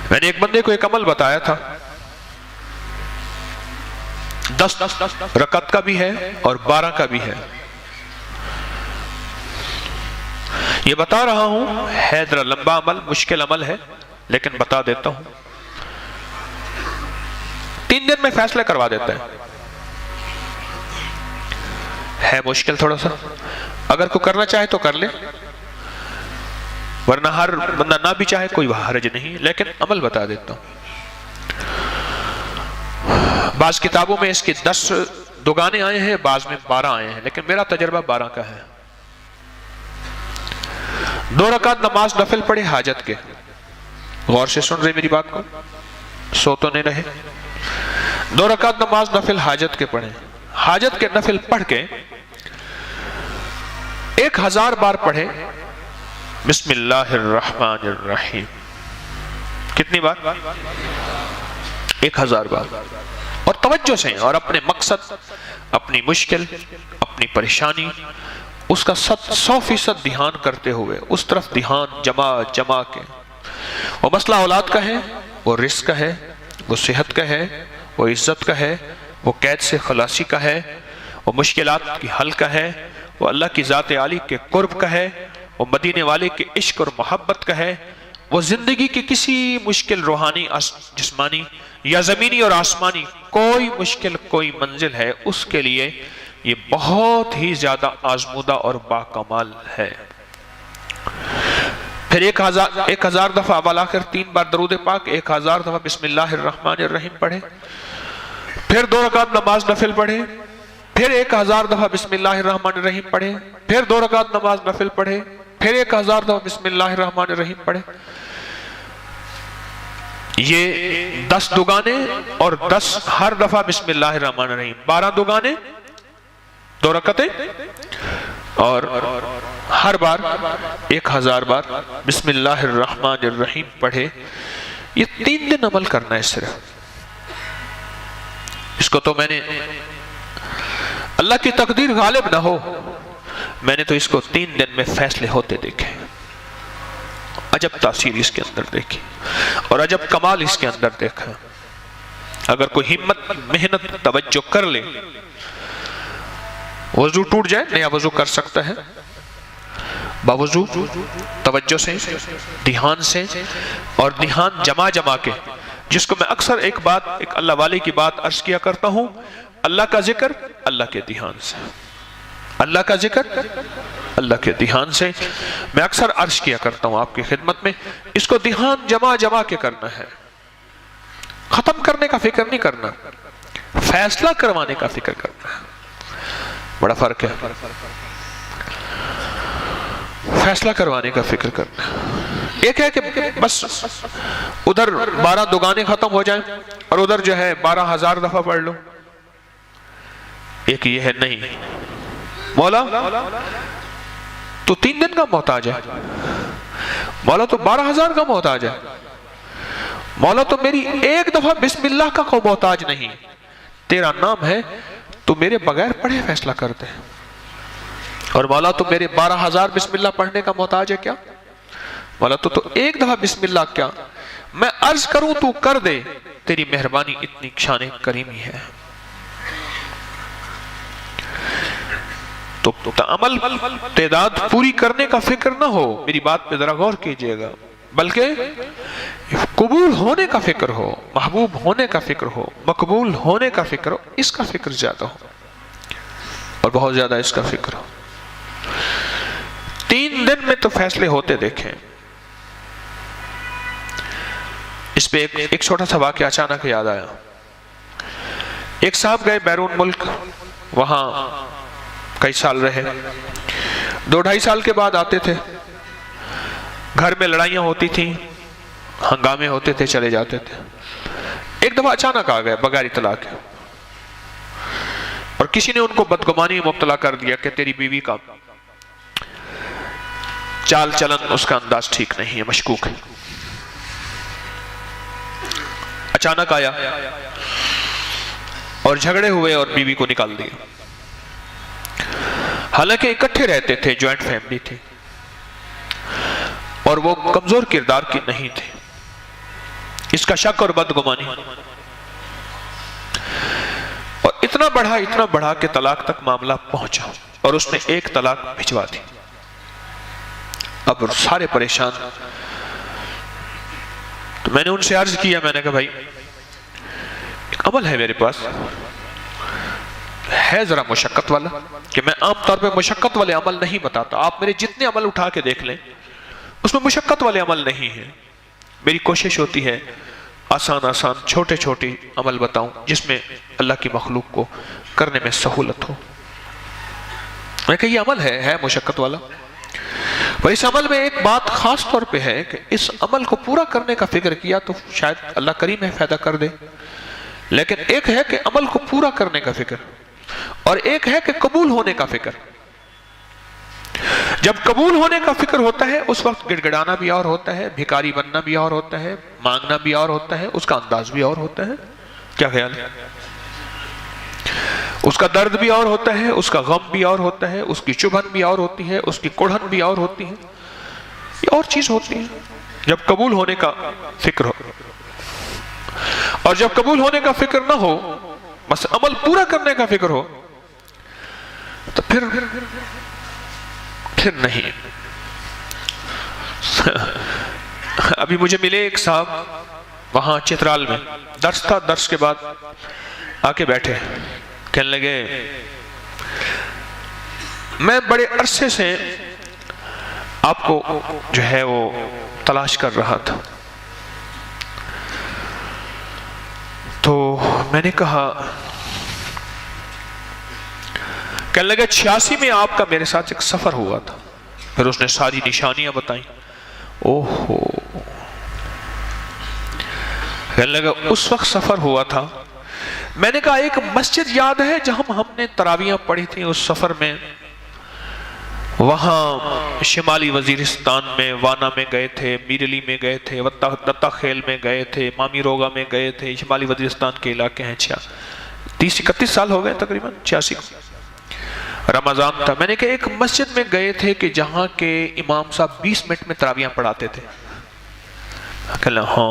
میں نے ایک بندے کو ایک عمل بتایا تھا، 10 رکعت کا بھی ہے اور 12 کا بھی ہے. یہ بتا رہا ہوں، ہے ذرا لمبا عمل، مشکل عمل ہے، لیکن بتا دیتا ہوں. 3 دن میں فیصلہ کروا دیتا ہے مشکل تھوڑا سا. اگر کوئی کرنا چاہے تو کر لے، ورنہ ہر بندہ نہ بھی چاہے کوئی حرج نہیں، لیکن عمل بتا دیتا ہوں. بعض کتابوں میں اس کے 10 دگانے آئے ہیں، بعض میں 12 آئے ہیں، لیکن میرا تجربہ 12 کا ہے. 2 رکعت نماز نفل پڑھے حاجت کے. غور سے سن رہے میری بات کو، سو تو نہیں رہے. 2 رکعت نماز نفل حاجت کے پڑھیں. حاجت کے نفل پڑھ کے 1000 بار پڑھے بسم اللہ الرحمن الرحیم. کتنی بار؟ 1000 بار. اور توجہ سے، اور اپنے مقصد، اپنی مشکل، اپنی پریشانی، اس کا 100% دھیان کرتے ہوئے، اس طرف دھیان جمع کے. وہ مسئلہ اولاد کا ہے، وہ رزق کا ہے، وہ صحت کا ہے، وہ عزت کا ہے، وہ قید سے خلاصی کا ہے، وہ مشکلات کی حل کا ہے، وہ اللہ کی ذات عالی کے قرب کا ہے، وہ مدینے والے کے عشق اور محبت کا ہے، وہ زندگی کی کسی مشکل روحانی، جسمانی یا زمینی اور آسمانی کوئی مشکل، کوئی منزل ہے، اس کے لیے یہ بہت ہی زیادہ آزمودہ اور باکمال ہے. پھر 1000 دفعہ بالآخر 3 بار درود پاک، 1000 دفعہ بسم اللہ الرحمن الرحیم پڑھے. پھر 2 رکعت نماز نفل پڑھے. پھر 1000 دفعہ بسم اللہ الرحمن الرحیم پڑھے. پھر 2 رکعت نماز نفل پڑھے. پھر 1000 دفعہ بسم اللہ الرحمن الرحیم پڑھے. یہ 10 دگانے اور 10 ہر دفعہ بسم اللہ الرحمن الرحیم، 12 دگانے، 2 رکعتیں، اور ہر بار 1000 بار بسم اللہ الرحمن الرحیم پڑھے. یہ 3 دن عمل کرنا ہے صرف. اس کو تو میں نے، اللہ کی تقدیر غالب نہ ہو، میں نے تو اس کو 3 دن میں فیصلے ہوتے دیکھے. عجب تاثیر اس کے اندر دیکھی اور عجب کمال اس کے اندر دیکھا. اگر کوئی ہمت، محنت، توجہ کر لے، وضو ٹوٹ جائے، نیا وضو کر سکتا ہے باوضو، توجہ سے، دھیان سے، اور دھیان جمع کے، جس کو میں اکثر ایک اللہ والے کی بات عرض کیا کرتا ہوں، اللہ کا ذکر اللہ کے دھیان سے، اللہ کا ذکر اللہ کے دھیان سے. میں اکثر عرض کیا کرتا ہوں آپ کی خدمت میں، اس کو دھیان جمع کے کرنا ہے. ختم کرنے کا فکر نہیں کرنا، فیصلہ کروانے کا فکر کرنا ہے. بڑا فرق ہے. فیصلہ کروانے کا فکر کرنا. ایک ہے کہ بس ادھر 12 دگانے ختم ہو جائیں اور ادھر جو ہے 12,000 دفعہ پڑھ لو. ایک یہ ہے نہیں، مولا تو 3 دن کا محتاج ہے، مولا تو 12,000 کا محتاج ہے، مولا تو میری 1 دفعہ بسم اللہ کا کوئی محتاج نہیں. تیرا نام ہے، تو میرے بغیر پڑھے فیصلہ کرتے ہیں. اور مولا تو میرے 12,000 بسم اللہ پڑھنے کا محتاج ہے کیا؟ مولا تو 1 دفعہ بسم اللہ کیا، میں عرض کروں تو کر دے، تیری مہربانی اتنی شان کریمی ہے. تو عمل تعداد پوری کرنے کا فکر نہ ہو، میری بات پہ ذرا غور کیجئے گا، بلکہ قبول ہونے کا فکر ہو، محبوب ہونے کا فکر ہو، مقبول ہونے کا فکر ہو. اس کا فکر زیادہ ہو اور بہت زیادہ اس کا فکر ہو. 3 دن میں تو فیصلے ہوتے دیکھیں. اس پہ ایک چھوٹا سا واقعہ اچانک یاد آیا. ایک صاحب گئے بیرون ملک، وہاں کئی سال رہے. 2-2.5 سال کے بعد آتے تھے، گھر میں لڑائیاں ہوتی تھیں، ہنگامے ہوتے تھے، چلے جاتے تھے. ایک دفعہ اچانک آ گئے بغیر اطلاع کے، اور کسی نے ان کو بدگمانی میں مبتلا کر دیا کہ تیری بیوی کا چال چلن، اس کا انداز ٹھیک نہیں ہے، مشکوک ہے. اچانک آیا اور جھگڑے ہوئے اور بیوی کو نکال دیا. حالانکہ اکٹھے رہتے تھے، جوائنٹ فیملی تھی، اور وہ کمزور کردار کی نہیں تھے. اس کا شک اور بدگمانی، اور اتنا بڑھا کہ طلاق تک معاملہ پہنچا، اور اس نے ایک طلاق بھجوا دی۔ اب سارے پریشان۔ تو میں نے ان سے عرض کیا، میں نے کہا بھائی ایک عمل ہے میرے پاس، ہے ذرا مشقت والا، کہ میں عام طور پہ مشقت والے عمل نہیں بتاتا، آپ میرے جتنے عمل اٹھا کے دیکھ لیں اس میں مشقت والے عمل نہیں ہیں۔ میری کوشش ہوتی ہے آسان چھوٹے عمل بتاؤں جس میں اللہ کی مخلوق کو کرنے میں سہولت ہو۔ میں کہ یہ عمل ہے مشقت والا، اور اس عمل میں ایک بات خاص طور پہ ہے کہ اس عمل کو پورا کرنے کا فکر کیا تو شاید اللہ کریم ہے فائدہ کر دے، لیکن ایک ہے کہ عمل کو پورا کرنے کا فکر، اور ایک ہے کہ قبول ہونے کا فکر۔ جب قبول ہونے کا فکر ہوتا ہے اس وقت گڑ گڑانا بھی اور ہوتا ہے، بھکاری بننا بھی اور ہوتا ہے، مانگنا بھی اور ہوتا ہے، اس کا انداز بھی اور ہوتا ہے۔ کیا خیال ہے؟ اس کا درد بھی اور ہوتا ہے، اس کا غم بھی اور ہوتا ہے، اس کی چبھن بھی اور ہوتی ہے، اس کی کڑھن بھی اور ہوتی ہے، یہ اور چیز ہوتی ہے جب قبول ہونے کا فکر ہو۔ اور جب قبول ہونے کا فکر نہ ہو، بس عمل پورا کرنے کا فکر ہو، تو پھر نہیں۔ ابھی مجھے ملے ایک صاحب وہاں چترال میں، درس تھا، درس کے بعد آ کے بیٹھے، کہنے لگے میں بڑے عرصے سے آپ کو جو ہے وہ تلاش کر رہا تھا، تو میں نے کہا، کہنے لگے 86 میں آپ کا میرے ساتھ ایک سفر ہوا تھا، پھر اس نے ساری نشانیاں بتائیں۔ اوہو، کہنے لگا اس وقت سفر ہوا تھا، میں نے کہا ایک مسجد یاد ہے جہاں ہم نے تراویحیں پڑھی تھیں اس سفر میں، وہاں شمالی وزیرستان میں وانا میں گئے تھے، میرلی میں گئے تھے، دتا خیل میں گئے تھے، مامی روگا میں گئے تھے، شمالی وزیرستان کے علاقے ہیں۔ 30-31 سال ہو گئے تقریباً، 86 رمضان تھا۔ میں نے کہا ایک مسجد میں گئے تھے کہ جہاں کے امام صاحب 20 منٹ میں تراویحیں پڑھاتے تھے۔ کہنا ہاں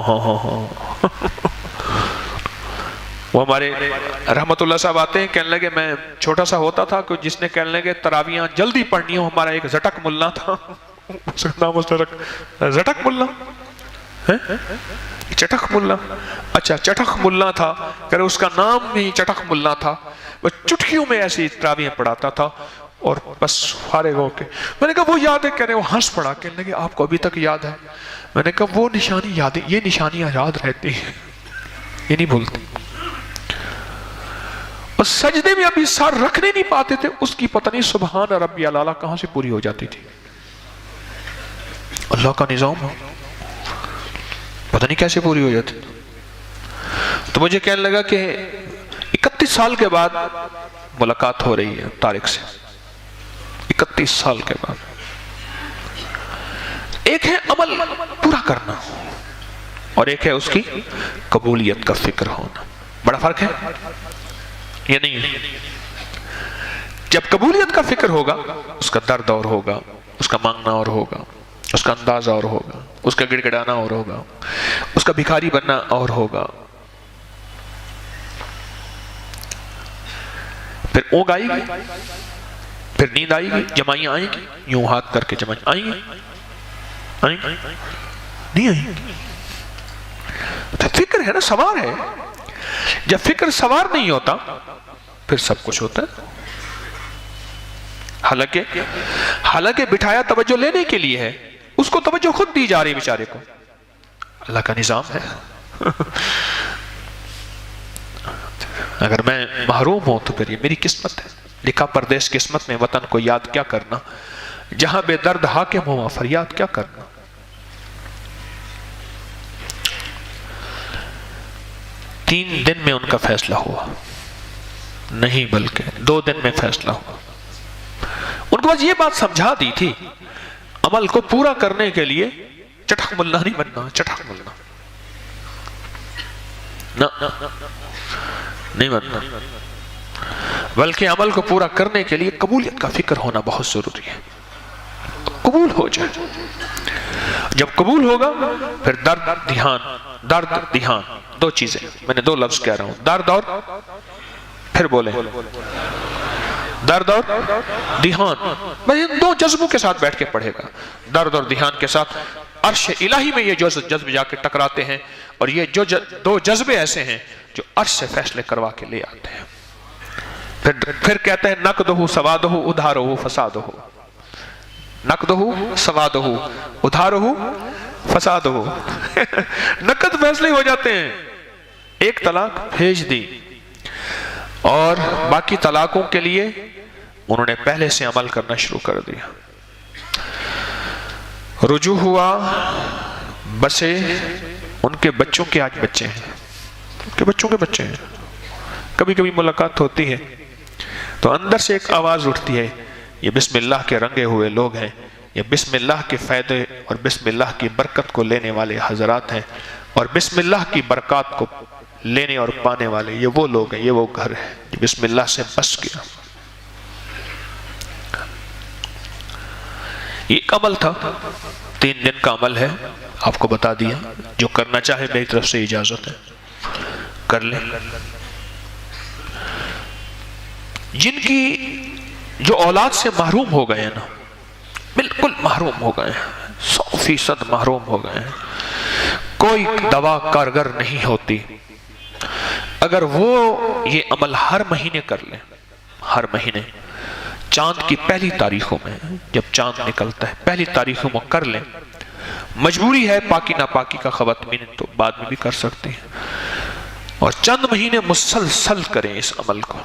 وہ ہمارے رحمت اللہ صاحب آتے ہیں، کہنے لگے میں چھوٹا سا ہوتا تھا کہ جس نے کہنے لگے تراویحیں جلدی پڑھنی ہو، ہمارا ایک زٹک ملا تھا، اس کا نام زٹک ملا، چٹک ملا، اچھا چٹک ملا تھا، کہ اس کا نام بھی چٹک ملا تھا، وہ چٹکیوں میں ایسی تراویحیں پڑھاتا تھا، اور بس فارغ ہو کے میں نے کہا وہ یاد ہے؟ کہہ رہے وہ ہنس پڑا، کہنے لگے آپ کو ابھی تک یاد ہے؟ میں نے کہا وہ نشانی یاد ہے، یہ نشانیاں یاد رہتی ہیں، یہ نہیں بھولتی۔ اور سجدے میں ابھی سر رکھنے نہیں پاتے تھے، اس کی پتہ نہیں سبحان ربی الاعلیٰ کہاں سے پوری ہو جاتی تھی۔ اللہ کا نظام ہے، پتہ نہیں کیسے پوری ہو جاتی۔ تو مجھے کہنے لگا کہ 31 سال کے بعد ملاقات ہو رہی ہے طارق سے، 31 سال کے بعد۔ ایک ہے عمل پورا کرنا، اور ایک ہے اس کی قبولیت کا فکر ہونا۔ بڑا فرق ہے یہ نہیں ہے؟ جب قبولیت کا فکر ہوگا اس کا درد اور ہوگا، اس کا مانگنا اور ہوگا، اس کا انداز اور ہوگا، اس کا گڑ گڑانا اور ہوگا، اس کا بھکاری بننا اور ہوگا، پھر اونگ آئے گی، پھر نیند آئے گی، جمائیاں آئیں گی، یوں ہاتھ کر کے جمائیں آئیں گی، نہیں آئیں گی۔ فکر ہے نا، سوار ہے۔ جب فکر سوار نہیں ہوتا پھر سب کچھ ہوتا ہے۔ حالانکہ بٹھایا توجہ لینے کے لیے ہے، اس کو توجہ خود دی جا رہی بیچارے کو۔ اللہ کا نظام ہے۔ اگر میں محروم ہوں تو پھر یہ میری قسمت ہے، لکھا پردیس قسمت میں، وطن کو یاد کیا کرنا، جہاں بے درد حاکم ہوا فریاد کیا کرنا۔ 3 دن میں ان کا فیصلہ ہوا، نہیں بلکہ 2 دن میں فیصلہ ہوا۔ ان کو بس یہ بات سمجھا دی تھی، عمل کو پورا کرنے کے لیے چٹک ملنا نہیں بننا، چٹک ملنا نہیں بننا، بلکہ عمل کو پورا کرنے کے لیے قبولیت کا فکر ہونا بہت ضروری ہے۔ قبول ہو جائے، جب قبول ہوگا پھر درد دھیان دو چیزیں، میں نے دو لفظ کہہ رہا ہوں، درد اور پھر بولیں درد اور دھیان، میں ان دو جذبوں کے ساتھ بیٹھ کے پڑھے گا، درد اور دھیان کے ساتھ عرش الہی میں یہ جو جذبے جا کے ٹکراتے ہیں، اور یہ جو دو جذبے ایسے ہیں جو عرش سے فیصلے کروا کے لے آتے ہیں۔ پھر کہتے ہیں نقدہ سوادہ ادھارہ فسادہ، نقدہ سوادہ ادھارہ فسادہ، نقد فیصلے ہو جاتے ہیں، ایک طلاق بھیج دی اور باقی طلاقوں کے لیے انہوں نے پہلے سے عمل کرنا شروع کر دیا، رجوع ہوا، بسے ان کے بچوں کے آج بچے ہیں، ان کے بچوں کے بچے ہیں، کبھی کبھی ملاقات ہوتی ہے تو اندر سے ایک آواز اٹھتی ہے، یہ بسم اللہ کے رنگے ہوئے لوگ ہیں، یہ بسم اللہ کے فائدے اور بسم اللہ کی برکت کو لینے والے حضرات ہیں، اور بسم اللہ کی برکات کو لینے اور پانے والے یہ وہ لوگ ہیں، یہ وہ گھر ہے جو بسم اللہ سے بس گیا۔ یہ ایک عمل تھا، 3 دن کا عمل ہے، آپ کو بتا دیا، جو کرنا چاہے میری طرف سے اجازت ہے کر لیں۔ جن کی جو اولاد سے محروم ہو گئے ہیں نا، بالکل محروم ہو گئے ہیں، 100% محروم ہو گئے ہیں، کوئی دوا کارگر نہیں ہوتی، اگر وہ یہ عمل ہر مہینے کر لیں، ہر مہینے چاند کی پہلی تاریخوں میں، جب چاند نکلتا ہے پہلی تاریخوں میں کر لیں، مجبوری ہے پاکی ناپاکی کا خواتین تو بعد میں بھی کر سکتے ہیں، اور چند مہینے مسلسل کریں اس عمل کو،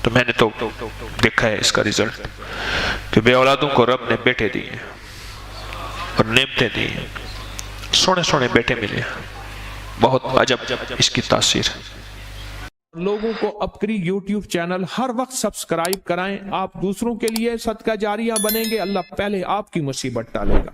تو میں نے تو دیکھا ہے اس کا رزلٹ کہ بے اولادوں کو رب نے بیٹے دیے اور نعمتیں دی، سونے سونے بیٹے ملے، بہت عجب اس کی تاثیر ہے۔ لوگوں کو اپکری یوٹیوب چینل ہر وقت سبسکرائب کرائیں، آپ دوسروں کے لیے صدقہ جاریہ بنیں گے، اللہ پہلے آپ کی مصیبت ٹالے گا۔